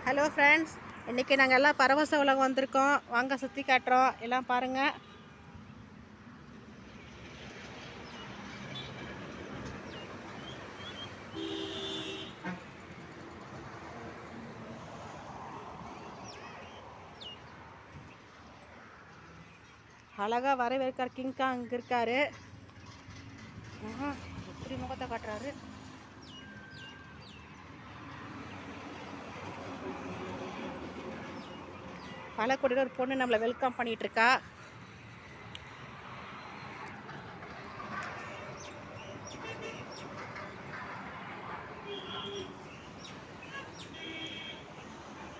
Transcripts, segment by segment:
Hello friends, இன்றைக்கி நாங்கள் எல்லாம் பரவச உலகம் வந்திருக்கோம். வாங்க சுற்றி காட்டுறோம், எல்லாம் பாருங்கள். அழகாக வரவேற்கார் கிங்கா அங்கே இருக்காரு. எப்படி முகத்தை காட்டுறாரு. பழக்குடியில் ஒரு பொண்ணு நம்மளை வெல்கம் பண்ணிகிட்ருக்கா.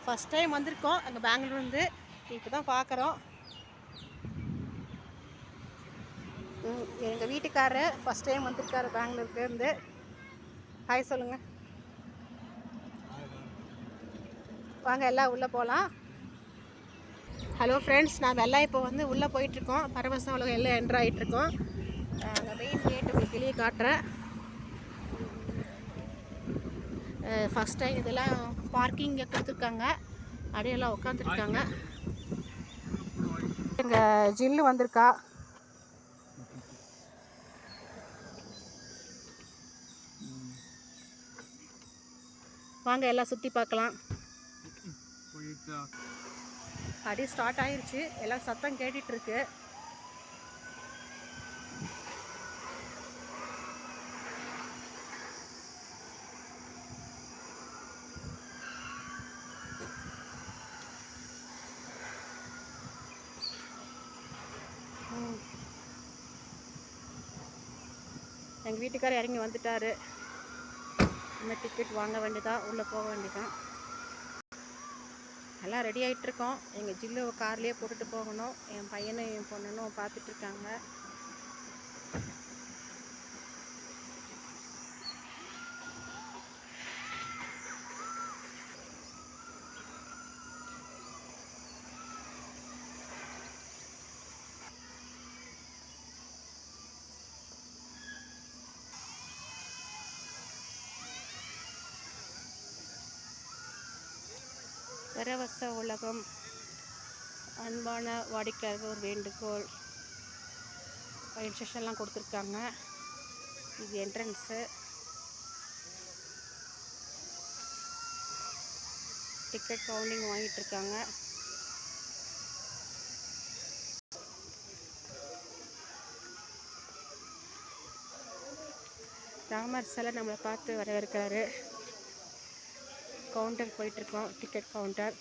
ஃபஸ்ட் டைம் வந்திருக்கோம் அங்கே பெங்களூர்லேருந்து. இப்போ தான் பார்க்குறோம். எங்கள் வீட்டுக்காரர் ஃபஸ்ட் டைம் வந்திருக்காரு பெங்களூர்லேருந்து. ஹாய் சொல்லுங்கள். வாங்க எல்லாம் உள்ளே போகலாம். ஹலோ ஃப்ரெண்ட்ஸ், நாம் எல்லாம் இப்போ வந்து உள்ளே போயிட்டுருக்கோம். பரவச உலகம் எல்லாம் என்ட்ரு ஆகிட்டுருக்கோம். அங்கே மெயின் கேட்டு உங்களுக்கு வெளியே காட்டுறேன். ஃபஸ்ட் டைம் இதெல்லாம் பார்க்கிங்கை கொடுத்துருக்காங்க. அடியெல்லாம் உட்காந்துருக்காங்க. எங்கள் ஜில்லு வந்திருக்கா. வாங்க எல்லாம் சுற்றி பார்க்கலாம். அடி ஸ்டார்ட் ஆயிடுச்சு. எல்லாம் சத்தம் கேட்டுட்ருக்கு. எங்கள் வீட்டுக்காரர் இறங்கி வந்துட்டார். இன்னும் டிக்கெட் வாங்க வேண்டியதான், உள்ளே போக வேண்டியதான். எல்லாம் ரெடி ஆகிட்ருக்கோம். எங்கள் ஜில்லு கார்லேயே போட்டுட்டு போகணும். என் பையனும் என் பொண்ணுன்னு பார்த்துட்ருக்காங்க. பரவச உலகம் அன்பான வாடிக்கையாளர்கள் ஒரு வேண்டுகோள். இன்ஸ்ட்ரக்ஷன்லாம் கொடுத்துருக்காங்க. இது என்ட்ரன்ஸு. டிக்கெட் கவுண்டிங் வாங்கிட்டுருக்காங்க. ராமர் சிலை நம்மளை பார்த்து வரவேற்கிறாரு. கவுண்டர் போயிட்டுருக்கோம், டிக்கெட் கவுண்டர்.